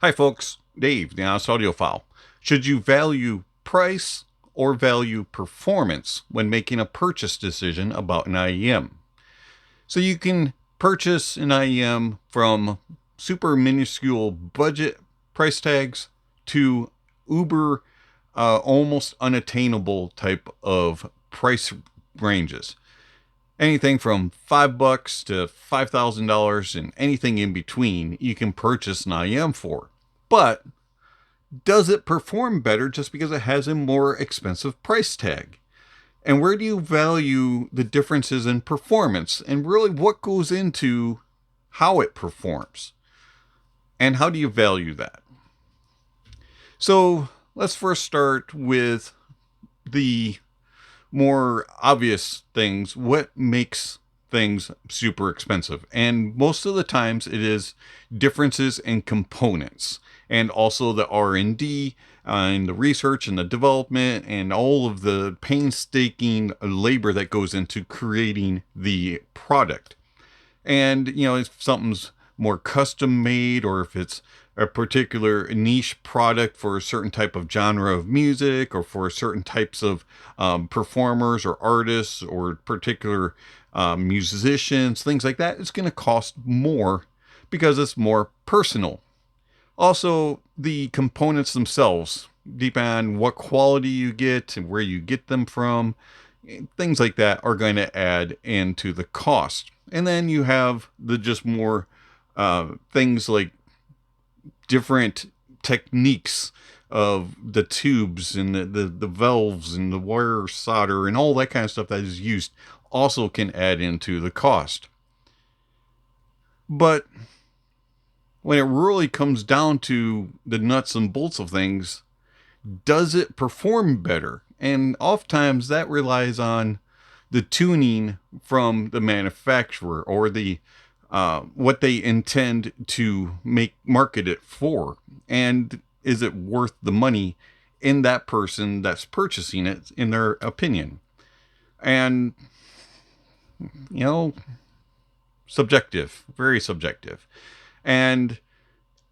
Hi folks, Dave, the Honest Audiophile. Should you value price or value performance when making a purchase decision about an IEM? So you can purchase an IEM from super minuscule budget price tags to uber almost unattainable type of price ranges. Anything from $5 to $5,000 and anything in between you can purchase an IEM for. But does it perform better just because it has a more expensive price tag? And where do you value the differences in performance? And really, what goes into how it performs? And how do you value that? So let's first start with the more obvious things. What makes things super expensive? And most of the times it is differences in components, and also the R&D and the research and the development and all of the painstaking labor that goes into creating the product. And if something's more custom made, or if it's a particular niche product for a certain type of genre of music, or for certain types of performers or artists or particular musicians, things like that, it's going to cost more because it's more personal. Also, the components themselves, depend on what quality you get and where you get them from, things like that are going to add into the cost. And then you have the just more things like different techniques of the tubes and the valves and the wire solder and all that kind of stuff that is used also can add into the cost. But when it really comes down to the nuts and bolts of things, does it perform better? And oftentimes that relies on the tuning from the manufacturer, or the what they intend to market it for, and is it worth the money in that person that's purchasing it, in their opinion. And you know subjective, very subjective. And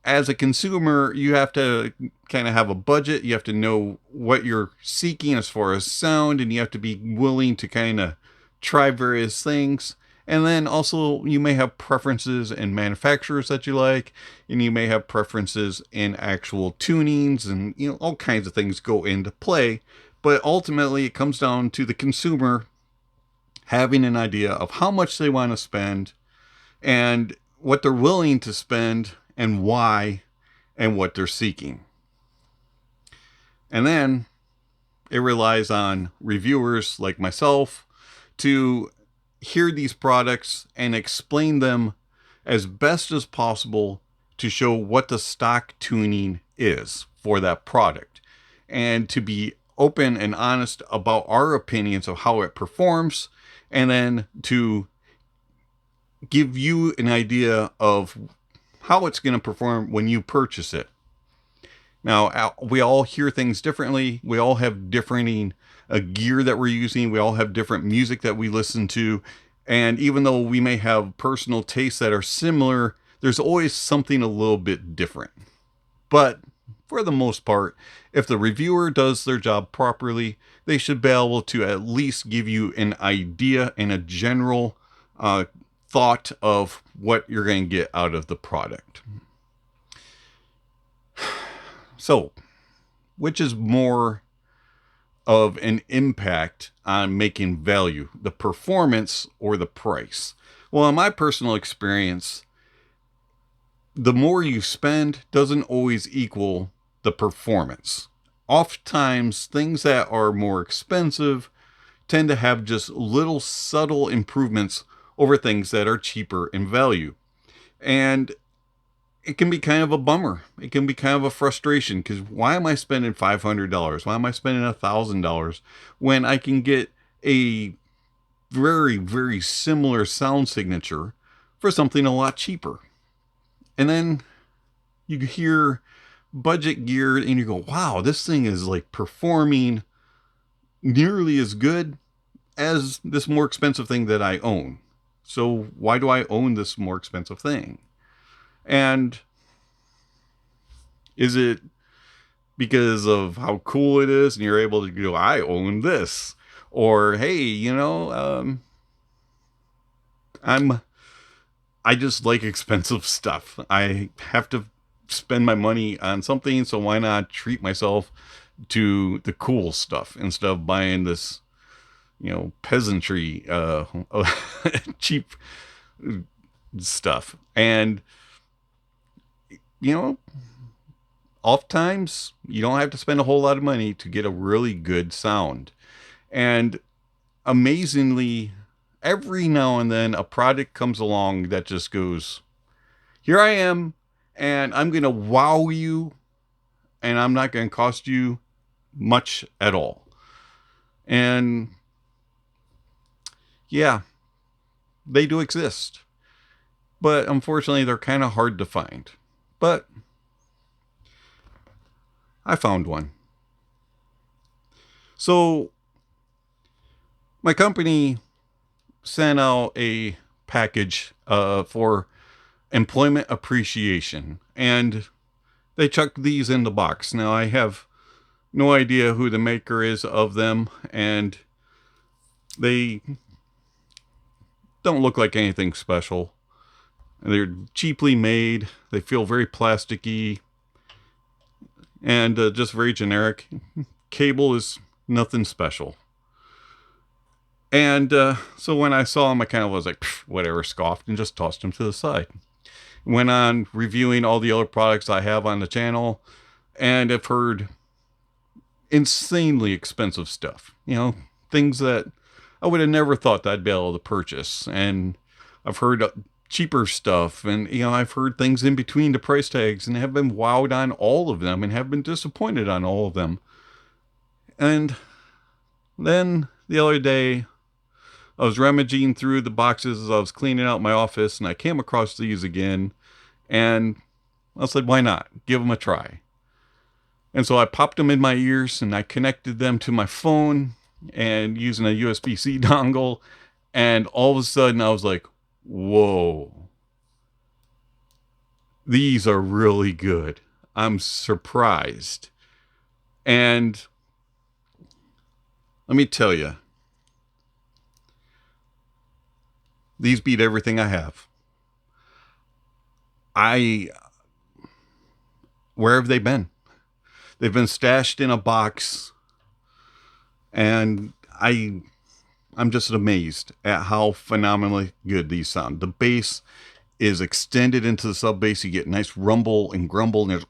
as a consumer, you have to kind of have a budget. You have to know what you're seeking as far as sound, and you have to be willing to kind of try various things. And then also, you may have preferences in manufacturers that you like, and you may have preferences in actual tunings, and all kinds of things go into play. But ultimately, it comes down to the consumer having an idea of how much they want to spend, and what they're willing to spend, and why, and what they're seeking. And then it relies on reviewers like myself to hear these products and explain them as best as possible to show what the stock tuning is for that product, and to be open and honest about our opinions of how it performs, and then to give you an idea of how it's going to perform when you purchase it. Now, we all hear things differently. We all have differing gear that we're using. We all have different music that we listen to. And even though we may have personal tastes that are similar, there's always something a little bit different. But for the most part, if the reviewer does their job properly, they should be able to at least give you an idea and a general thought of what you're going to get out of the product. So, which is more of an impact on making value, the performance or the price? Well, in my personal experience, the more you spend doesn't always equal the performance. Oftentimes, things that are more expensive tend to have just little subtle improvements over things that are cheaper in value. And it can be kind of a bummer. It can be kind of a frustration, because why am I spending $500? Why am I spending $1,000 when I can get a very, very similar sound signature for something a lot cheaper? And then you hear budget gear and you go, wow, this thing is like performing nearly as good as this more expensive thing that I own. So why do I own this more expensive thing? And Is it because of how cool it is and you're able to go, I own this? Or, hey, I just like expensive stuff. I have to spend my money on something, so why not treat myself to the cool stuff instead of buying this, peasantry, cheap stuff. And, you know, oftentimes you don't have to spend a whole lot of money to get a really good sound. And amazingly, every now and then a product comes along that just goes, here I am, and I'm going to wow you, and I'm not going to cost you much at all. And yeah, they do exist. But unfortunately, they're kind of hard to find. But I found one. So my company sent out a package for employment appreciation, and they chucked these in the box. Now I have no idea who the maker is of them, and they don't look like anything special. They're cheaply made. They feel very plasticky and just very generic. Cable is nothing special. And so when I saw them, I kind of was like, whatever, scoffed and just tossed them to the side. Went on reviewing all the other products I have on the channel, and I've heard insanely expensive stuff. Things that I would have never thought that I'd be able to purchase. And I've heard cheaper stuff, and I've heard things in between the price tags, and have been wowed on all of them and have been disappointed on all of them. And then the other day, I was rummaging through the boxes as I was cleaning out my office, and I came across these again, and I said, why not? Give them a try. And so I popped them in my ears, and I connected them to my phone and using a USB-C dongle, and all of a sudden I was like, whoa, these are really good. I'm surprised. And let me tell you, these beat everything I have. Where have they been? They've been stashed in a box, and I'm just amazed at how phenomenally good these sound. The bass is extended into the sub bass. You get nice rumble and grumble, and there's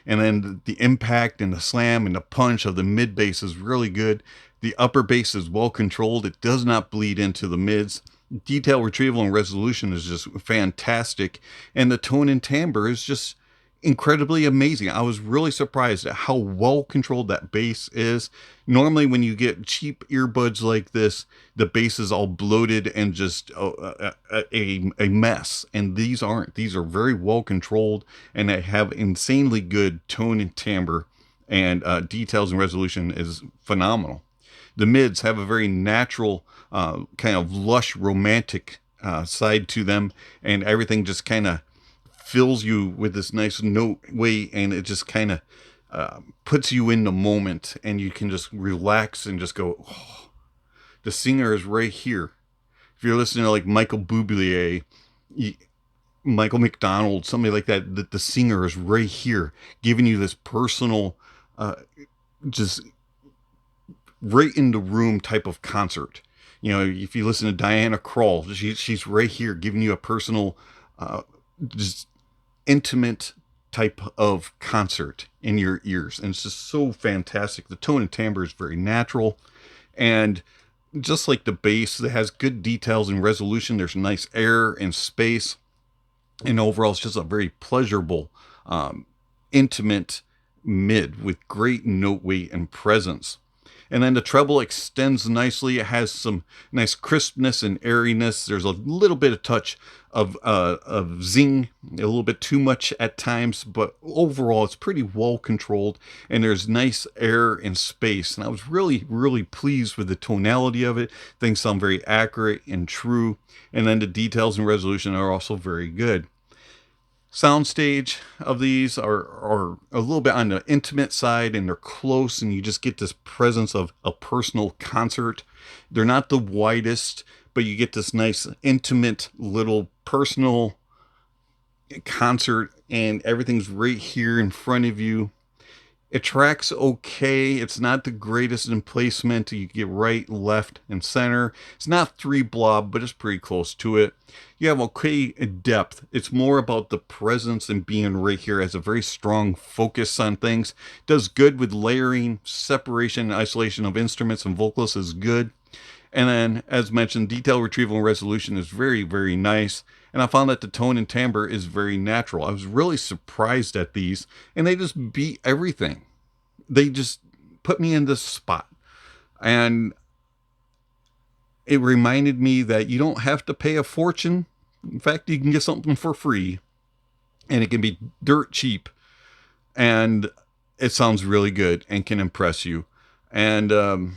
and then the impact and the slam and the punch of the mid bass is really good. The upper bass is well controlled. It does not bleed into the mids. Detail retrieval and resolution is just fantastic, and the tone and timbre is just incredibly amazing. I was really surprised at how well controlled that bass is. Normally when you get cheap earbuds like this, the bass is all bloated and just a mess, and these aren't. These are very well controlled, and they have insanely good tone and timbre, and details and resolution is phenomenal. The mids have a very natural kind of lush romantic side to them, and everything just kind of fills you with this nice note way, and it just kind of puts you in the moment, and you can just relax and just go, oh, the singer is right here. If you're listening to like Michael Bublé, Michael McDonald, somebody like that, the singer is right here, giving you this personal, just right in the room type of concert. If you listen to Diana Krall, she's right here giving you a personal, just intimate type of concert in your ears. And it's just so fantastic. The tone and timbre is very natural. And just like the bass, it has good details and resolution. There's nice air and space. And overall, it's just a very pleasurable, intimate mid with great note weight and presence. And then the treble extends nicely. It has some nice crispness and airiness. There's a little bit of touch of zing, a little bit too much at times, but overall it's pretty well controlled, and there's nice air and space. And I was really, really pleased with the tonality of it. Things sound very accurate and true. And then the details and resolution are also very good. soundstage of these are a little bit on the intimate side, and they're close, and you just get this presence of a personal concert. They're not the widest, but you get this nice intimate little personal concert, and everything's right here in front of you. It tracks okay. It's not the greatest in placement. You get right, left, and center. It's not 3 blob, but it's pretty close to it. You have okay depth. It's more about the presence and being right here. It has a very strong focus on things. It does good with layering, separation, and isolation of instruments and vocalists is good. And then, as mentioned, detail retrieval and resolution is very, very nice. And I found that the tone and timbre is very natural. I was really surprised at these, and they just beat everything. They just put me in this spot. And it reminded me that you don't have to pay a fortune. In fact, you can get something for free, and it can be dirt cheap. And it sounds really good and can impress you. And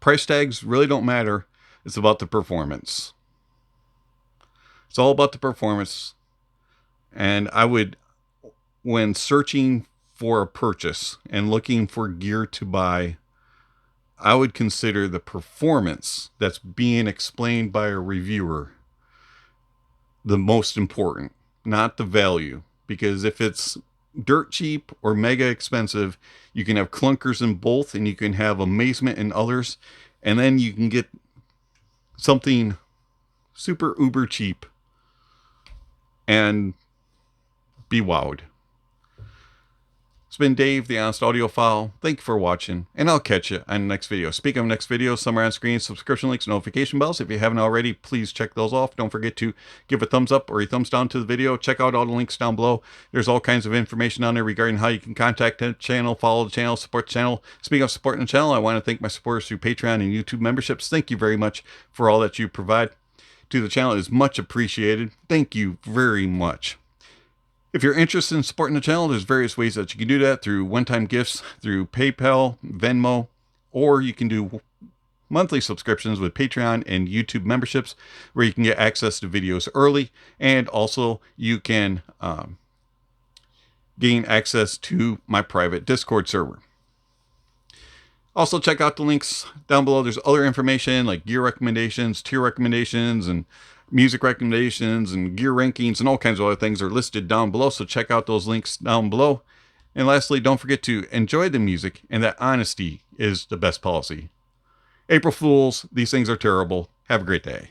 price tags really don't matter. It's about the performance. It's all about the performance. And I would, when searching for a purchase and looking for gear to buy, I would consider the performance that's being explained by a reviewer the most important, not the value. Because if it's dirt cheap or mega expensive, you can have clunkers in both, and you can have amazement in others, and then you can get something super uber cheap and be wowed. It's been Dave, the Honest Audiophile. Thank you for watching, and I'll catch you on the next video. Speaking of next video, somewhere on screen, subscription links, notification bells. If you haven't already, please check those off. Don't forget to give a thumbs up or a thumbs down to the video. Check out all the links down below. There's all kinds of information on there regarding how you can contact the channel, follow the channel, support the channel. Speaking of supporting the channel, I want to thank my supporters through Patreon and YouTube memberships. Thank you very much for all that you provide to the channel. It is much appreciated. Thank you very much. If you're interested in supporting the channel, there's various ways that you can do that: through one-time gifts, through PayPal, Venmo, or you can do monthly subscriptions with Patreon and YouTube memberships, where you can get access to videos early, and also you can gain access to my private Discord server. Also, check out the links down below. There's other information like gear recommendations, tier recommendations, and music recommendations, and gear rankings, and all kinds of other things are listed down below. So check out those links down below. And lastly, don't forget to enjoy the music, and that honesty is the best policy. April Fools, these things are terrible. Have a great day.